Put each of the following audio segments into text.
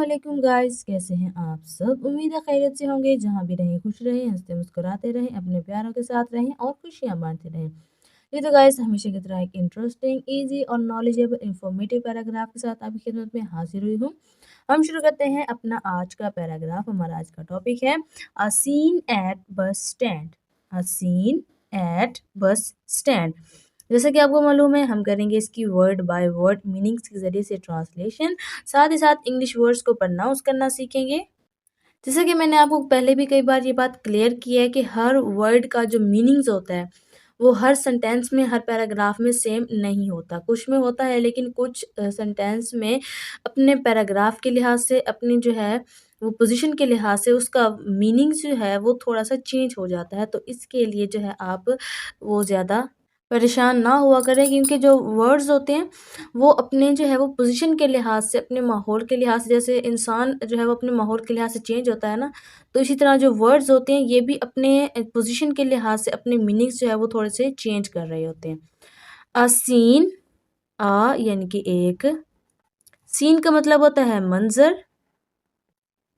वालेकुम गाइस, कैसे हैं आप सब। उम्मीद है खैरियत से होंगे। जहाँ भी रहें खुश रहें, हंसते मुस्कुराते रहें, अपने प्यारों के साथ रहें और खुशियाँ बांटते रहें। ये तो गाइस हमेशा की तरह एक इंटरेस्टिंग, इजी और नॉलेजेबल इंफॉर्मेटिव पैराग्राफ के साथ आपकी खिदमत में हाजिर हुई हूँ। हम शुरू करते हैं अपना आज का पैराग्राफ। हमारा आज का टॉपिक है a scene at bus stand. A scene at bus stand. जैसा कि आपको मालूम है, हम करेंगे इसकी वर्ड बाय वर्ड मीनिंग्स के ज़रिए से ट्रांसलेशन, साथ ही साथ इंग्लिश वर्ड्स को प्रोनाउंस करना सीखेंगे। जैसा कि मैंने आपको पहले भी कई बार ये बात क्लियर की है कि हर वर्ड का जो मीनिंग्स होता है वो हर सेंटेंस में, हर पैराग्राफ में सेम नहीं होता। कुछ में होता है, लेकिन कुछ सेंटेंस में अपने पैराग्राफ के लिहाज से, अपनी जो है वो पोजीशन के लिहाज से उसका मीनिंग्स जो है वो थोड़ा-सा चेंज हो जाता है। तो इसके लिए जो है आप वो ज़्यादा परेशान ना हुआ करें, क्योंकि जो वर्ड्स होते हैं वो अपने जो है वो पोजीशन के लिहाज से, अपने माहौल के लिहाज से, जैसे इंसान जो है वो अपने माहौल के लिहाज से चेंज होता है ना, तो इसी तरह जो वर्ड्स होते हैं ये भी अपने पोजीशन के लिहाज से अपने मीनिंग्स जो है वो थोड़े से चेंज कर रहे होते हैं। अ सीन, यानी कि एक, सीन का मतलब होता है मंजर,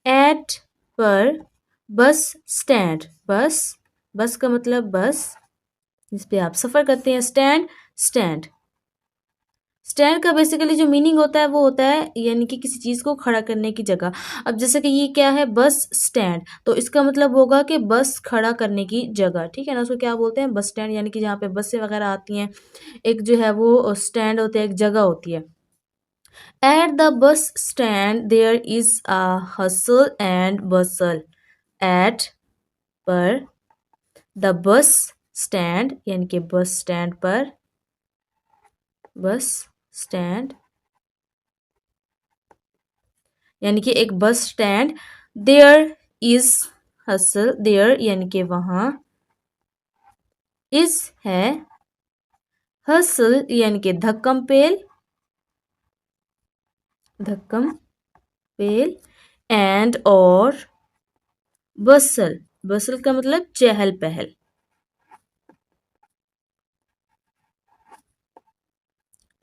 एट पर, बस स्टैंड, बस का मतलब बस जिस पे आप सफ़र करते हैं, स्टैंड, स्टैंड। स्टैंड का बेसिकली जो मीनिंग होता है वो होता है यानी कि किसी चीज़ को खड़ा करने की जगह। अब जैसे कि ये क्या है, बस स्टैंड, तो इसका मतलब होगा कि बस खड़ा करने की जगह, ठीक है ना। उसको क्या बोलते हैं, बस स्टैंड, यानी कि जहाँ पे बसें वगैरह आती हैं, एक जो है वो स्टैंड होता है, एक जगह होती है। At the bus stand there is a hustle and bustle. At पर, द बस स्टैंड, यानी कि बस स्टैंड पर, बस स्टैंड यानी कि एक bus stand, there is hustle, there यानी कि वहाँ, इज है, हसल यानी कि धक्कम पेल, धक्कम पेल, एंड और बसल, बसल का मतलब चहल पहल,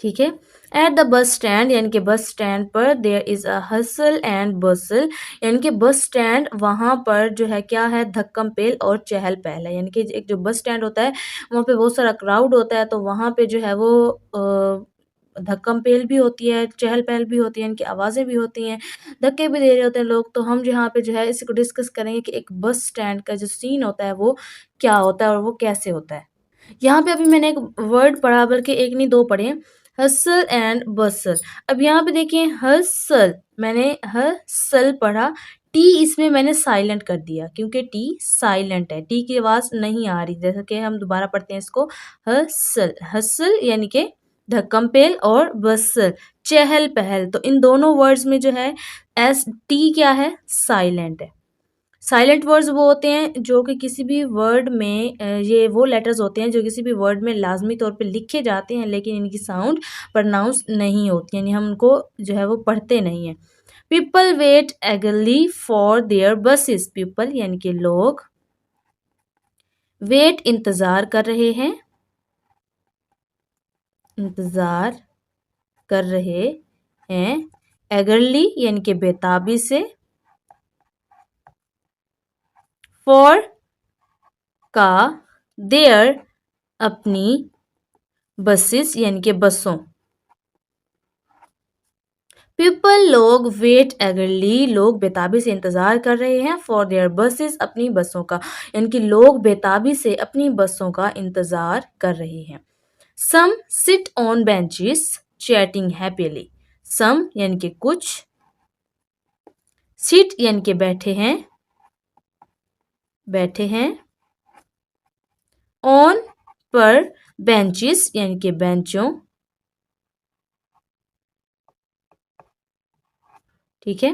ठीक है। एट द बस स्टैंड यानी कि बस स्टैंड पर, there is a hustle and bustle, यानी कि बस स्टैंड वहाँ पर जो है क्या है, धक्कम पेल और चहल पहल है। यानी कि एक जो बस स्टैंड होता है वहाँ पे बहुत सारा क्राउड होता है, तो वहाँ पे जो है वो धक्कम पेल भी होती है, चहल पहल भी होती है, इनकी आवाज़ें भी होती हैं, धक्के भी दे रहे होते हैं लोग। तो हम यहाँ पे जो है इसी को डिस्कस करेंगे कि एक बस स्टैंड का जो सीन होता है वो क्या होता है और वो कैसे होता है। यहाँ पे अभी मैंने एक वर्ड पढ़ा, बल्कि एक नहीं दो पढ़े, हसल एंड बसल। अब यहाँ पे देखिए, हसल, मैंने हसल पढ़ा, टी इसमें मैंने साइलेंट कर दिया क्योंकि टी साइलेंट है, टी की आवाज़ नहीं आ रही। जैसे कि हम दोबारा पढ़ते हैं इसको, हसल, हसल यानी कि धक्कम पेल, और बसल चहल पहल। तो इन दोनों वर्ड्स में जो है एस टी क्या है, साइलेंट है। साइलेंट वर्ड्स वो होते हैं जो कि किसी भी वर्ड में ये वो लेटर्स होते हैं जो किसी भी वर्ड में लाजमी तौर पे लिखे जाते हैं, लेकिन इनकी साउंड प्रोनाउंस नहीं होती, यानी हम उनको जो है वो पढ़ते नहीं हैं। People wait eagerly for their buses. People यानी कि लोग, वेट इंतज़ार कर रहे हैं, इंतज़ार कर रहे हैं, एगरली यानी कि बेताबी से, फॉर का, देयर अपनी, बसेस यानी कि बसों। पीपल लोग, वेट एगरली लोग बेताबी से इंतजार कर रहे हैं, फॉर देयर बसेस अपनी बसों का, यानी कि लोग बेताबी से अपनी बसों का इंतजार कर रहे हैं। Some sit on benches chatting happily. Some यानी कि कुछ, सिट यानी कि बैठे हैं, बैठे हैं, ऑन पर, बेंचेस यानी कि बेंचों, ठीक है।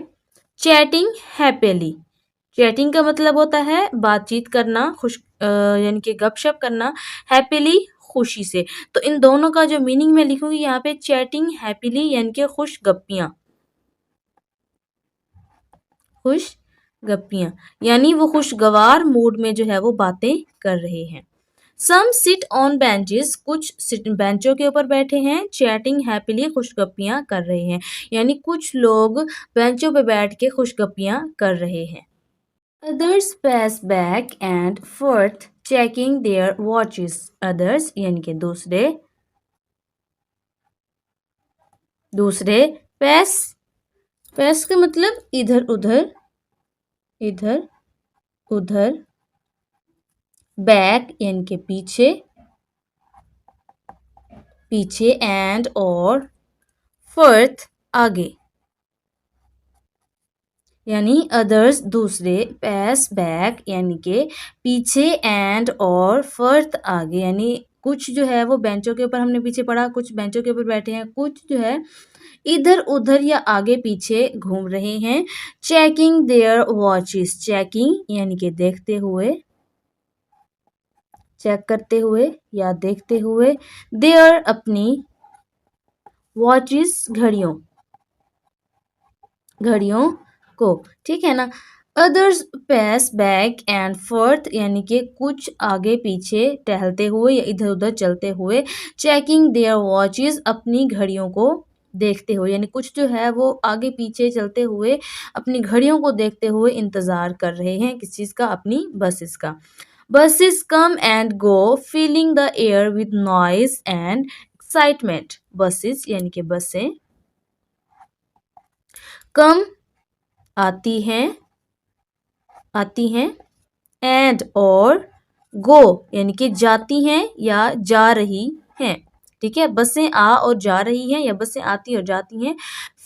चैटिंग हैप्पीली, चैटिंग का मतलब होता है बातचीत करना, यानी कि गपशप करना, हैप्पीली खुशी से। तो इन दोनों का जो मीनिंग मैं लिखूंगी यहाँ पे, चैटिंग हैप्पीली यानी कि खुश गप्पियाँ, खुश गप्पियाँ, यानी वो खुशगवार मूड में जो है वो बातें कर रहे हैं। सम सिट ऑन बेंचेस, कुछ बेंचों के ऊपर बैठे हैं, चैटिंग हैप्पीली, खुशगपियां कर रहे हैं। यानी कुछ लोग बेंचों पे बैठ के खुशगपियां कर रहे हैं। Others pass back and forth checking their watches. Others यानी कि दूसरे, दूसरे pass, pass का मतलब इधर उधर, इधर उधर, बैक यानी कि पीछे, पीछे एंड और फर्थ आगे, यानी अदर्स दूसरे, पैस बैक यानी के पीछे एंड और फर्थ आगे, यानी कुछ जो है वो बेंचों के ऊपर हमने पीछे पढ़ा, कुछ बेंचों के ऊपर बैठे हैं, कुछ जो है इधर उधर या आगे पीछे घूम रहे हैं। चेकिंग देयर वॉचेस, चेकिंग यानी कि देखते हुए, चेक करते हुए या देखते हुए, देयर अपनी, वॉचेस घड़ियों, घड़ियों को, ठीक है ना। अदर्स पैस बैक एंड फोर्थ यानी कि कुछ आगे पीछे टहलते हुए या इधर उधर चलते हुए। चेकिंग देयर वॉचेस अपनी घड़ियों को देखते हुए, यानी कुछ जो है वो आगे पीछे चलते हुए अपनी घड़ियों को देखते हुए इंतजार कर रहे हैं किस चीज़ का, अपनी बसेस का। Buses come and go filling the air with noise and excitement. Buses यानी कि बसें कम आती हैं, आती हैं, एंड और गो यानी कि जाती हैं या जा रही हैं, ठीक है। बसें आ और जा रही हैं या बसें आती और जाती हैं।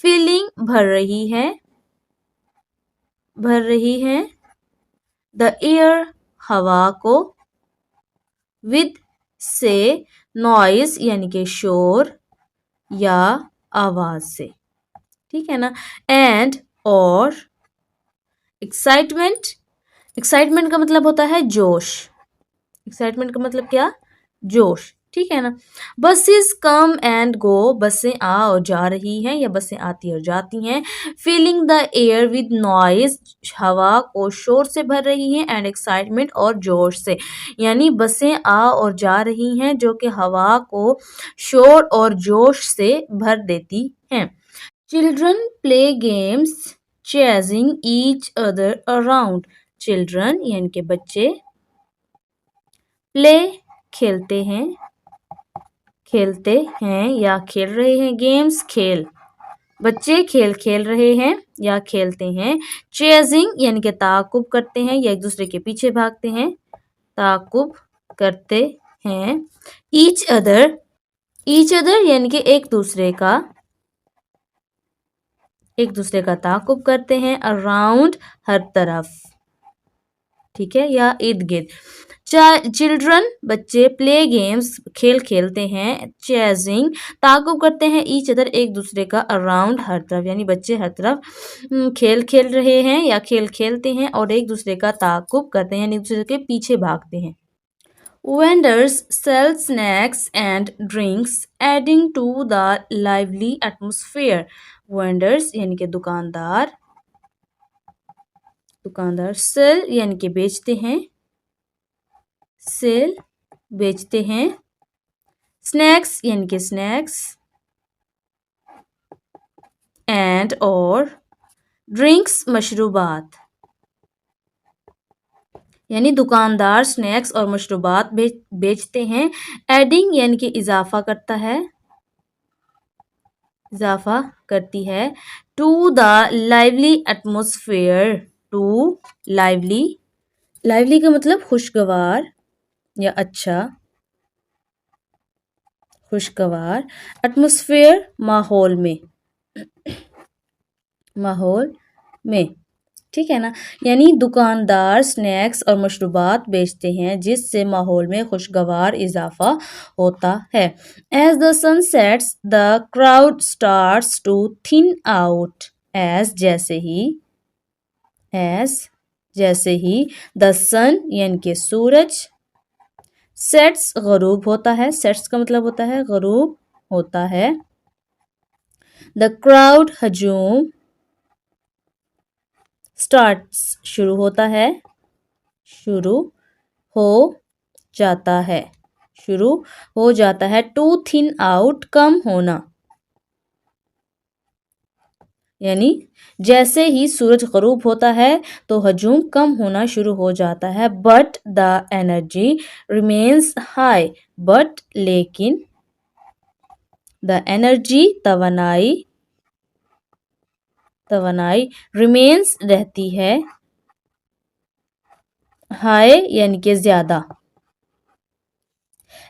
फीलिंग भर रही है, भर रही है। द एयर हवा को, विद से नॉइज यानी कि शोर या आवाज से, ठीक है ना। एंड और एक्साइटमेंट, एक्साइटमेंट का मतलब होता है जोश, एक्साइटमेंट का मतलब क्या, जोश, ठीक है ना। बसेस कम एंड गो, बसें आ और जा रही हैं या बसें आती और जाती हैं। Feeling the air with noise, हवा को शोर से भर रही हैं, एंड एक्साइटमेंट और जोश से, यानी बसें आ और जा रही हैं जो कि हवा को शोर और जोश से भर देती हैं। Children play games chasing each other around. Children यानी कि बच्चे, प्ले खेलते हैं, खेलते हैं या खेल रहे हैं, गेम्स खेल, बच्चे खेल खेल रहे हैं या खेलते हैं। चेजिंग यानी कि ताकुब करते हैं या एक दूसरे के पीछे भागते हैं, ताकुब करते हैं। ईच अदर, ईच अदर यानी कि एक दूसरे का, एक दूसरे का ताकुब करते हैं। अराउंड हर तरफ, ठीक है, या इर्द गिर्द। चिल्ड्रन बच्चे, प्ले गेम्स खेल खेलते हैं, चेजिंग ताकुब करते हैं, ईच अदर एक दूसरे का, अराउंड हर तरफ, यानी बच्चे हर तरफ खेल खेल रहे हैं या खेल खेलते हैं और एक दूसरे का ताकुब करते हैं, यानी एक दूसरे के पीछे भागते हैं। Vendors sell snacks and drinks adding to the lively atmosphere. Vendors यानी कि दुकानदार, दुकानदार सेल यानी कि बेचते हैं, सेल बेचते हैं। स्नैक्स यानी कि स्नैक्स, एंड और ड्रिंक्स मशरूबात, यानी दुकानदार स्नैक्स और मशरूबात बेचते हैं। एडिंग यानी कि इजाफा करता है, इजाफा करती है। To the lively atmosphere, to lively, lively का मतलब खुशगवार या अच्छा, खुशगवार। एटमोसफेयर माहौल में, माहौल में, ठीक है ना। यानी दुकानदार स्नैक्स और मशरूबात बेचते हैं जिससे माहौल में खुशगवार इजाफा होता है। As the sun sets the crowd starts to thin out. As जैसे ही, एज जैसे ही, द सन यानी कि सूरज, सेट्स गरूब होता है, सेट्स का मतलब होता है गरूब होता है। द क्राउड हजूम, स्टार्ट्स शुरू होता है, शुरू हो जाता है, शुरू हो जाता है। टू थिन आउट, कम होना, यानी जैसे ही सूरज गरूब होता है तो हजूम कम होना शुरू हो जाता है। But the energy remains high, but लेकिन, द एनर्जी तवानाई, तवानाई रिमेन्स रहती है, हाई यानी कि ज्यादा।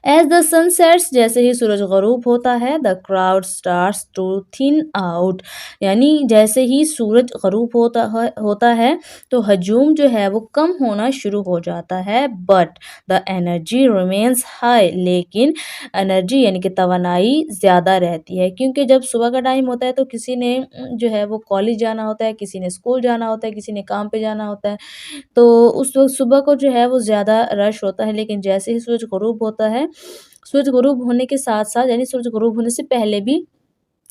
एज द सन सेट्स, जैसे ही सूरज गरूब होता है, the crowd starts to thin out, यानी जैसे ही सूरज गरूब होता है तो हजूम जो है वो कम होना शुरू हो जाता है। But the energy remains high, लेकिन एनर्जी यानी कि तवानाई ज़्यादा रहती है, क्योंकि जब सुबह का टाइम होता है तो किसी ने जो है वो कॉलेज जाना होता है, किसी ने स्कूल जाना होता है, किसी ने काम पे जाना होता है, तो उस वक़्त सुबह को जो है वो ज़्यादा रश होता है। लेकिन जैसे ही सूरज ग़ुरूब होता है, सूरज ग़ुरूब होने के साथ-साथ, यानी सूरज ग़ुरूब होने से पहले भी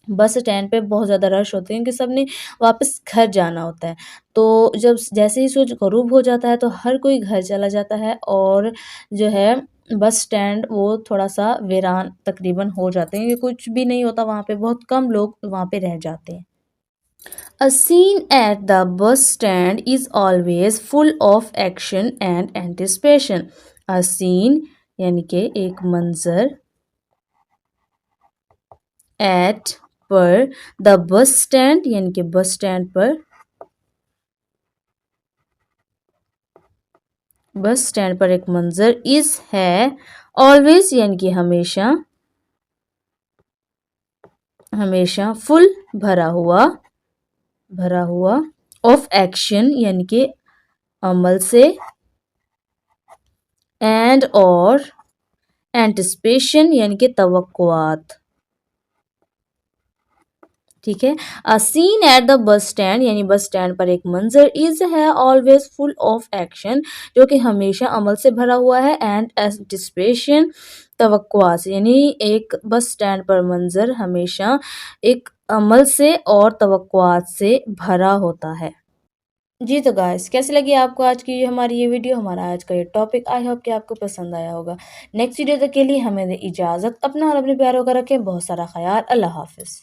बस स्टैंड पे बहुत ज़्यादा रश होते हैं, क्योंकि सबने वापस घर जाना होता है। तो जब जैसे ही सूरज ग़ुरूब हो जाता है तो हर कोई घर चला जाता है, और जो है बस स्टैंड वो थोड़ा-सा वीरान तकरीबन हो जाते हैं, क्योंकि कुछ भी नहीं होता वहाँ पे, बहुत कम लोग वहाँ पे रह जाते हैं। A scene at the bus stand is always full of action and anticipation. A scene यानी कि एक मंजर, at पर, the bus stand यानी कि बस स्टैंड पर, बस स्टैंड पर एक मंजर, is है, always यानी कि हमेशा, हमेशा, full भरा हुआ, भरा हुआ, of action यानी कि अमल से, and और एंटिसिपेशन यानी कि तवक्कुआत। ठीक है। A scene at the bus stand यानी बस स्टैंड पर एक मंजर, इज है ऑलवेज फुल ऑफ एक्शन, जो कि हमेशा अमल से भरा हुआ है, एंड एंटिसिपेशन तवक्कुआ से, यानी एक बस स्टैंड पर मंजर हमेशा एक अमल से और तवक्कुआत से भरा होता है। जी तो गाइस, कैसी लगी आपको आज की हमारी ये वीडियो, हमारा आज का ये टॉपिक? आई होप कि आपको पसंद आया होगा। नेक्स्ट वीडियो तक के लिए हमें दें इजाज़त। अपना और अपने प्यारों का रखें बहुत सारा ख्याल। अल्लाह हाफ़िज़।